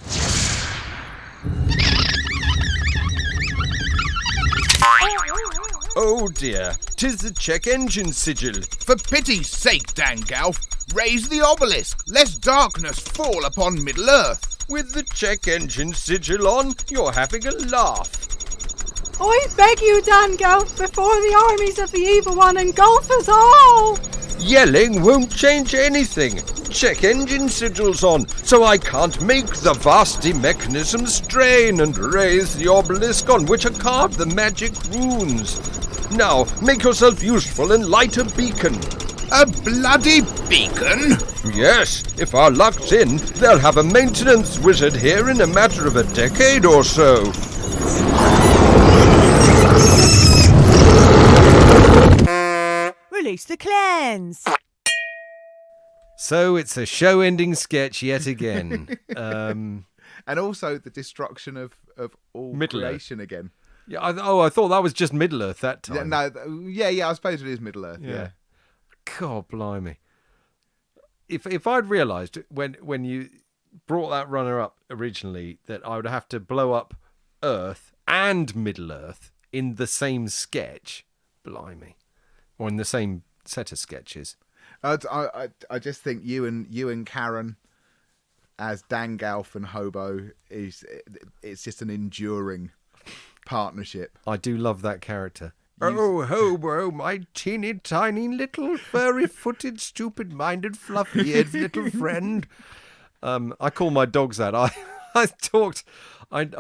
Oh dear, 'tis the check engine sigil. For pity's sake, Dangalf, raise the obelisk, lest darkness fall upon Middle-earth. With the check engine sigil on, you're having a laugh. I beg you, Dangalf, before the armies of the Evil One engulf us all! Yelling won't change anything. Check engine sigils on, so I can't make the vasty mechanism strain and raise the obelisk on which are carved the magic runes. Now, make yourself useful and light a beacon. A bloody beacon? Yes, if our luck's in, they'll have a maintenance wizard here in a matter of a decade or so. Release the clans. So it's a show-ending sketch yet again. And also the destruction of all creation again. Yeah. I thought that was just Middle-earth that time. Yeah, I suppose it is Middle-earth, yeah. God blimey. If I'd realised when you brought that runner-up originally that I would have to blow up Earth and Middle-earth in the same sketch, blimey. Or in the same set of sketches. I just think you and Karen as Dangalf and Hobo it's just an enduring partnership. I do love that character. Oh, Hobo, my teeny tiny little furry-footed, stupid-minded, fluffy-eared little friend. I call my dogs that. I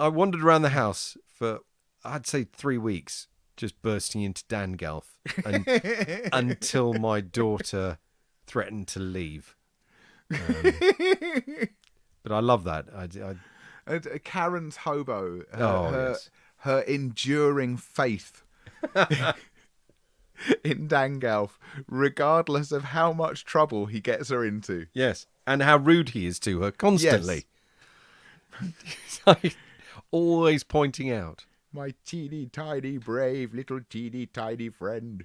wandered around the house for, I'd say, 3 weeks, just bursting into Dangalf until my daughter threatened to leave. But I love that. Karen's Hobo. Yes. Her enduring faith in Dangalf, regardless of how much trouble he gets her into. Yes, and how rude he is to her constantly. Yes. Always pointing out. My teeny tiny brave little teeny tiny friend.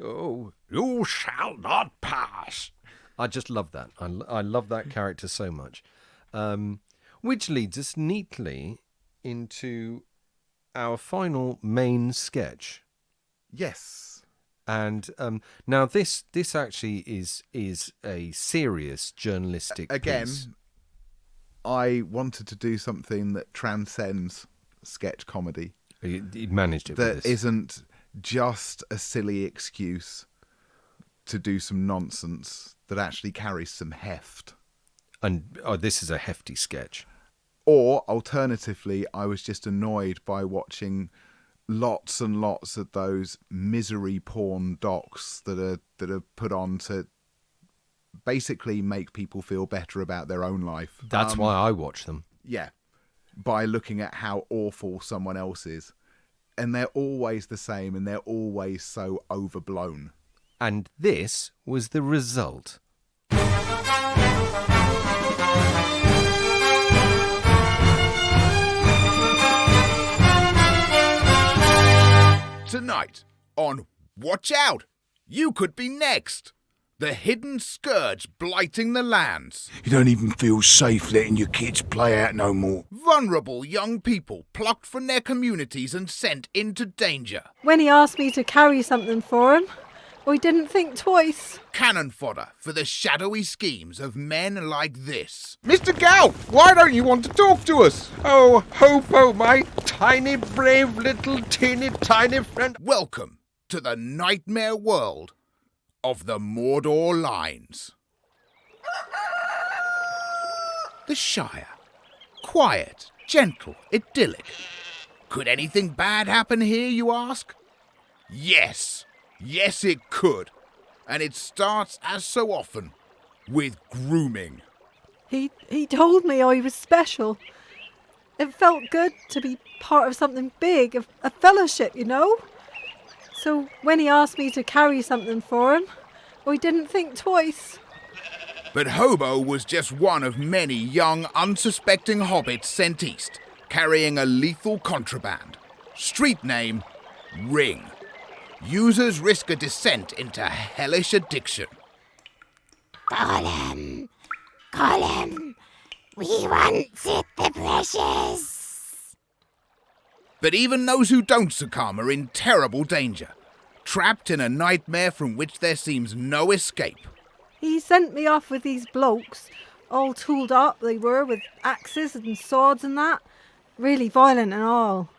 Oh, you shall not pass. I just love that. I love that character so much. Which leads us neatly into our final main sketch. Yes. And now this actually is a serious journalistic piece. I wanted to do something that transcends sketch comedy. You managed it. That isn't just a silly excuse to do some nonsense, that actually carries some heft. And this is a hefty sketch. Or alternatively, I was just annoyed by watching lots and lots of those misery porn docs that are put on to basically make people feel better about their own life. That's why I watch them. Yeah. By looking at how awful someone else is. And they're always the same, and they're always so overblown. And this was the result. Tonight on Watch Out! You could be next! The hidden scourge blighting the lands. You don't even feel safe letting your kids play out no more. Vulnerable young people plucked from their communities and sent into danger. When he asked me to carry something for him, I didn't think twice. Cannon fodder for the shadowy schemes of men like this. Mr. Gow, why don't you want to talk to us? Oh, Hobo, my tiny, brave, little, teeny, tiny friend. Welcome to the nightmare world of the Mordor lines. The Shire. Quiet, gentle, idyllic. Could anything bad happen here, you ask? Yes. Yes, it could. And it starts, as so often, with grooming. He told me I was special. It felt good to be part of something big, a fellowship, you know? So when he asked me to carry something for him, I didn't think twice. But Hobo was just one of many young, unsuspecting hobbits sent east, carrying a lethal contraband. Street name, Ring. Users risk a descent into hellish addiction. Gollum, we want it, the precious. But even those who don't succumb are in terrible danger, trapped in a nightmare from which there seems no escape. He sent me off with these blokes, all tooled up they were, with axes and swords and that. Really violent and all.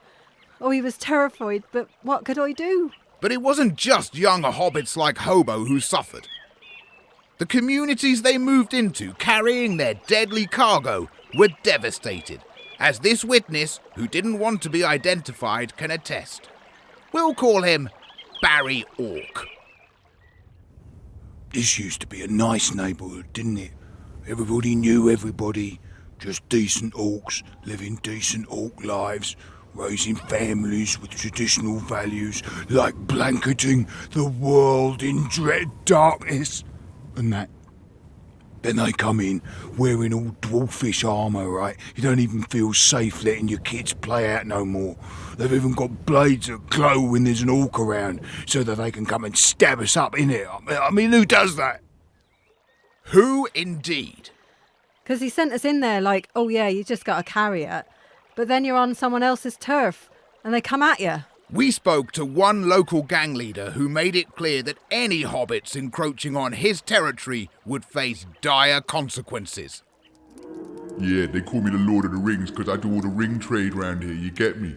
Oh, he was terrified, but what could I do? But it wasn't just young hobbits like Hobo who suffered. The communities they moved into, carrying their deadly cargo, were devastated, as this witness, who didn't want to be identified, can attest. We'll call him Barry Orc. This used to be a nice neighbourhood, didn't it? Everybody knew everybody, just decent orcs living decent orc lives, raising families with traditional values like blanketing the world in dread darkness. And that. Then they come in wearing all dwarfish armour, right? You don't even feel safe letting your kids play out no more. They've even got blades that glow when there's an orc around so that they can come and stab us up in it. I mean, who does that? Who indeed? Because he sent us in there like, oh yeah, you just got to carry it. But then you're on someone else's turf and they come at you. We spoke to one local gang leader who made it clear that any hobbits encroaching on his territory would face dire consequences. Yeah, they call me the Lord of the Rings because I do all the ring trade round here, you get me?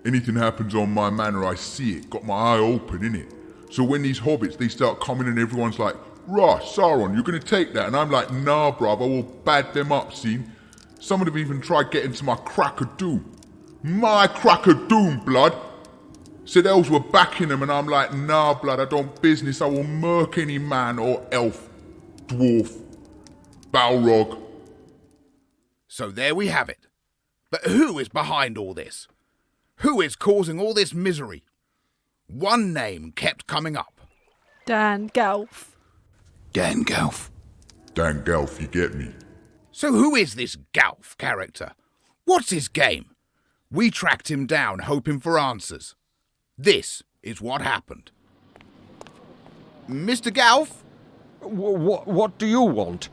Anything happens on my manor, I see it. Got my eye open, innit? So when these hobbits, they start coming and everyone's like, "Rah, Sauron, you're gonna take that?" And I'm like, "Nah, bruv, I will bad them up, see?" Some of them even tried getting to my crack of doom. My crack of doom, blood! Said elves were backing them, and I'm like, "Nah, blood, I don't business. I will murk any man or elf, dwarf, Balrog." So there we have it. But who is behind all this? Who is causing all this misery? One name kept coming up. Dan Gelf. Dan Gelf. Dan Gelf, you get me. So who is this Galf character? What's his game? We tracked him down, hoping for answers. This is what happened. Mr. Galf? What do you want?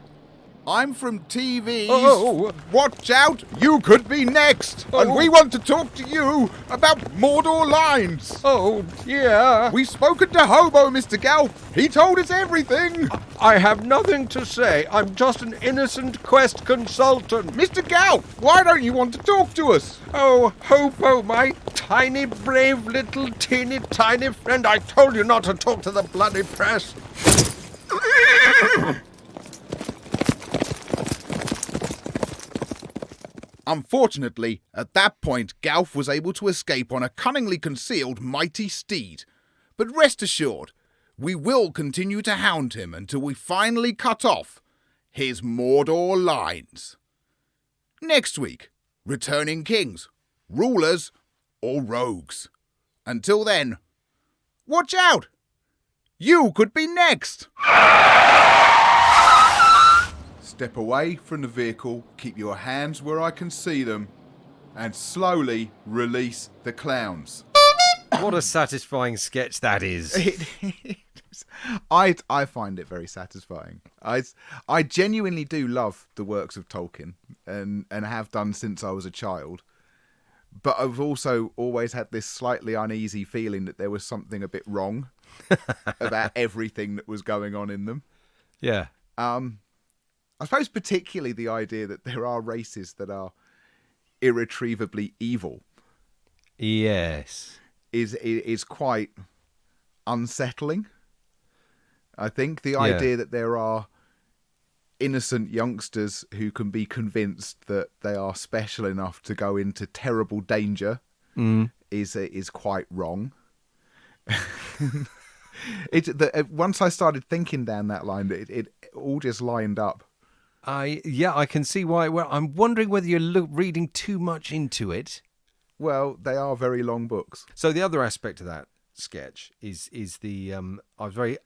I'm from TV's. Oh. Watch out! You could be next! And we want to talk to you about Mordor lines! Oh, yeah. We've spoken to Hobo, Mr. Galf. He told us everything. I have nothing to say. I'm just an innocent quest consultant. Mr. Galf, why don't you want to talk to us? Oh, Hobo, my tiny, brave, little, teeny, tiny friend. I told you not to talk to the bloody press. Unfortunately, at that point, Galf was able to escape on a cunningly concealed mighty steed. But rest assured, we will continue to hound him until we finally cut off his Mordor lines. Next week, returning kings, rulers, or rogues. Until then, watch out! You could be next! Step away from the vehicle, keep your hands where I can see them, and slowly release the clowns. What a satisfying sketch that is. I find it very satisfying. I genuinely do love the works of Tolkien and have done since I was a child. But I've also always had this slightly uneasy feeling that there was something a bit wrong about everything that was going on in them. Yeah. I suppose particularly the idea that there are races that are irretrievably evil. Yes. Is quite unsettling. I think the idea that there are innocent youngsters who can be convinced that they are special enough to go into terrible danger is quite wrong. Once I started thinking down that line, it all just lined up. I can see why. Well, I'm wondering whether you're reading too much into it. Well, they are very long books. So the other aspect of that sketch is the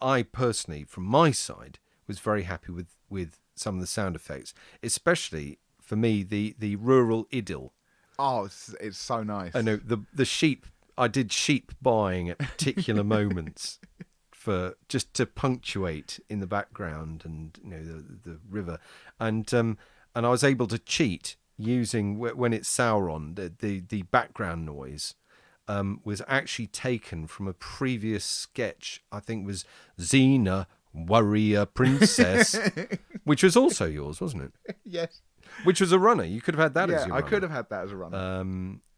I personally, from my side, was very happy with some of the sound effects, especially for me the rural idyll. Oh, it's so nice. I know the sheep. I did sheep buying at particular moments for just to punctuate in the background, and the river, and I was able to cheat using when it's Sauron. The background noise was actually taken from a previous sketch. I think it was Xena, Warrior Princess, which was also yours, wasn't it? Yes. Which was a runner. You could have had that as your runner. I could have had that as a runner.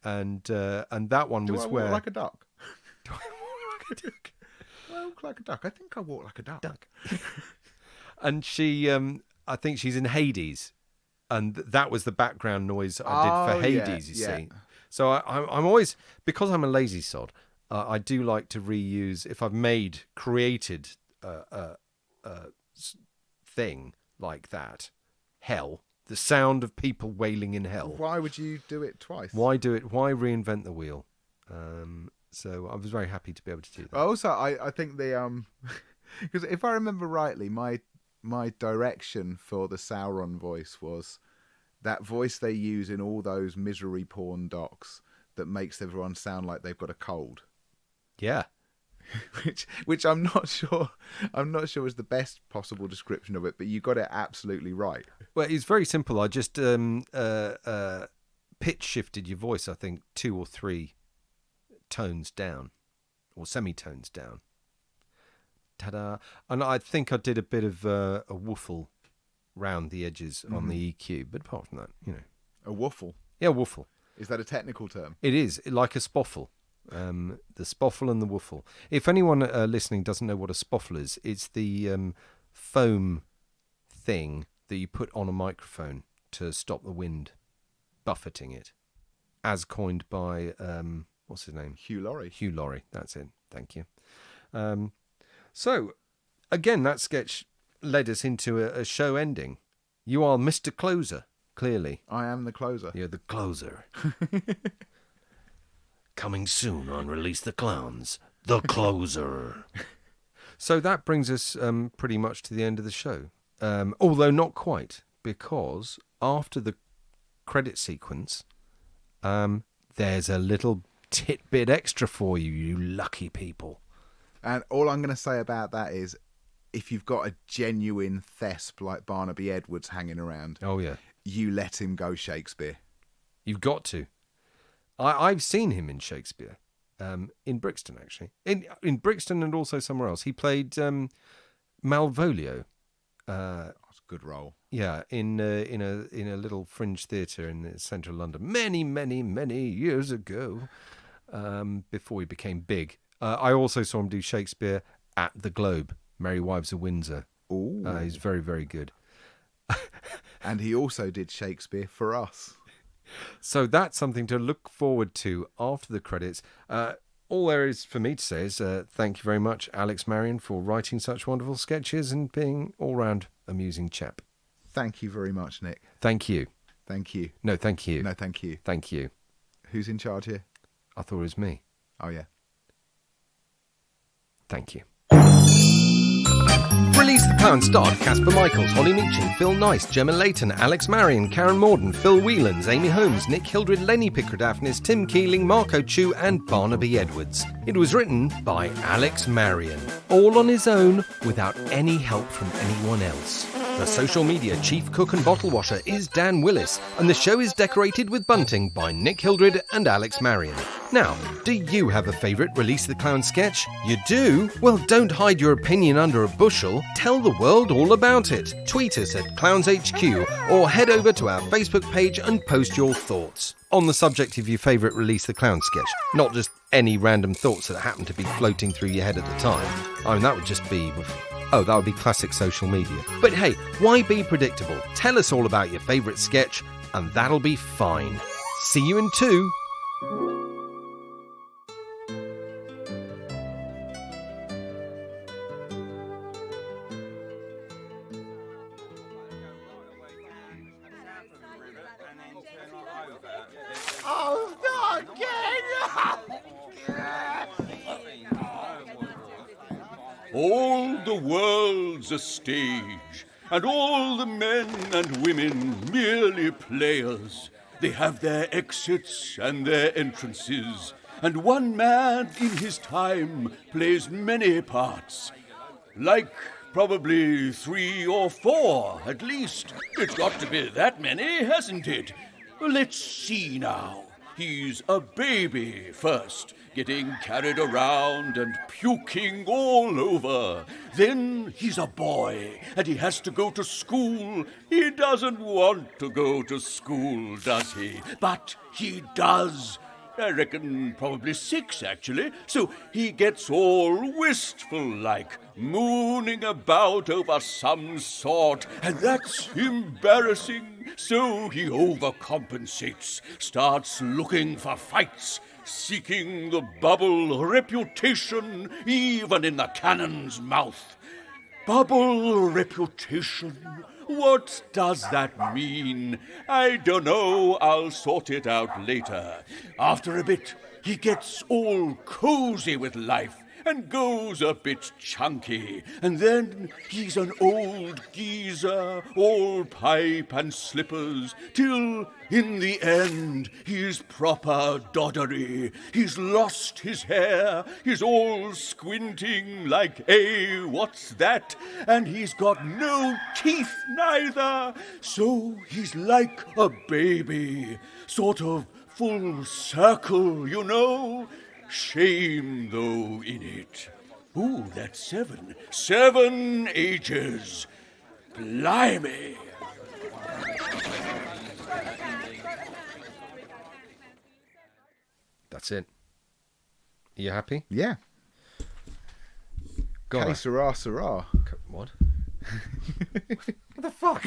And that one was where... Do I walk like a duck? Do I walk like a duck? Do I walk like a duck? I think I walk like a duck. And she, I think she's in Hades. And that was the background noise I did for Hades, you see. So I'm always... Because I'm a lazy sod, I do like to reuse... If I've created a thing like that, hell... The sound of people wailing in hell. Why would you do it twice? Why do it? Why reinvent the wheel? So I was very happy to be able to do that. Also, I think because if I remember rightly, my direction for the Sauron voice was that voice they use in all those misery porn docs that makes everyone sound like they've got a cold. Yeah. which I'm not sure is the best possible description of it, but you got it absolutely right. Well, it's very simple. I just pitch shifted your voice, I think 2 or 3 tones down, or semitones down. Ta-da! And I think I did a bit of a woofle round the edges on the EQ, but apart from that, a woofle. Yeah, woofle. Is that a technical term? It is, like a spoffle. The spoffle and the woofle. If anyone listening doesn't know what a spoffle is, it's the foam thing that you put on a microphone to stop the wind buffeting it, as coined by, what's his name? Hugh Laurie. Hugh Laurie, that's it. Thank you. So, again, that sketch led us into a show ending. You are Mr. Closer, clearly. I am the closer. You're the closer. Coming soon on Release the Clowns, the closer. So that brings us pretty much to the end of the show. Although not quite, because after the credit sequence, there's a little tidbit extra for you, you lucky people. And all I'm going to say about that is, if you've got a genuine thesp like Barnaby Edwards hanging around, oh yeah, you let him go Shakespeare. You've got to. I've seen him in Shakespeare, in Brixton actually, in Brixton and also somewhere else. He played Malvolio. That's a good role. Yeah, in a little fringe theatre in central London, many years ago, before he became big. I also saw him do Shakespeare at the Globe, Merry Wives of Windsor. Ooh. He's very, very good. And he also did Shakespeare for us. So that's something to look forward to after the credits. All there is for me to say is thank you very much, Alex Marion, for writing such wonderful sketches and being all-round amusing chap. Thank you very much, Nick. Thank you. Thank you. No, thank you. No, thank you. Thank you. Who's in charge here? I thought it was me. Oh, yeah. Thank you. Release the Clown starred Casper Michaels, Holly Meacham, Phil Nice, Gemma Layton, Alex Marion, Karen Morden, Phil Whelans, Amy Holmes, Nick Hildred, Lenny Pickard-Daphnis, Tim Keeling, Marco Chu and Barnaby Edwards. It was written by Alex Marion, all on his own without any help from anyone else. The social media chief cook and bottle washer is Dan Willis, and the show is decorated with bunting by Nick Hildred and Alex Marion. Now, do you have a favourite Release the Clown sketch? You do? Well, don't hide your opinion under a bushel. Tell the world all about it. Tweet us at ClownsHQ or head over to our Facebook page and post your thoughts on the subject of your favourite Release the Clown sketch. Not just any random thoughts that happen to be floating through your head at the time. I mean, that would just be... Oh, that would be classic social media. But hey, why be predictable? Tell us all about your favourite sketch, and that'll be fine. See you in 2. Oh, not again! All the world's a stage, and all the men and women merely players. They have their exits and their entrances, and one man in his time plays many parts. Like probably 3 or 4, at least. It's got to be that many, hasn't it? Let's see now. He's a baby first, getting carried around and puking all over. Then he's a boy, and he has to go to school. He doesn't want to go to school, does he? But he does. I reckon probably 6, actually. So he gets all wistful-like, mooning about over some sort, and that's embarrassing. So he overcompensates, starts looking for fights, seeking the bubble reputation even in the cannon's mouth. Bubble reputation? What does that mean? I don't know. I'll sort it out later. After a bit, he gets all cozy with life and goes a bit chunky. And then he's an old geezer, all pipe and slippers, till in the end he's proper doddery. He's lost his hair, he's all squinting like, what's that? And he's got no teeth neither. So he's like a baby, sort of full circle, you know. Shame, though, in it. Ooh, that's 7. 7 ages. Blimey. That's it. Are you happy? Yeah. Go on. Sirrah, Sirrah. What? What the fuck?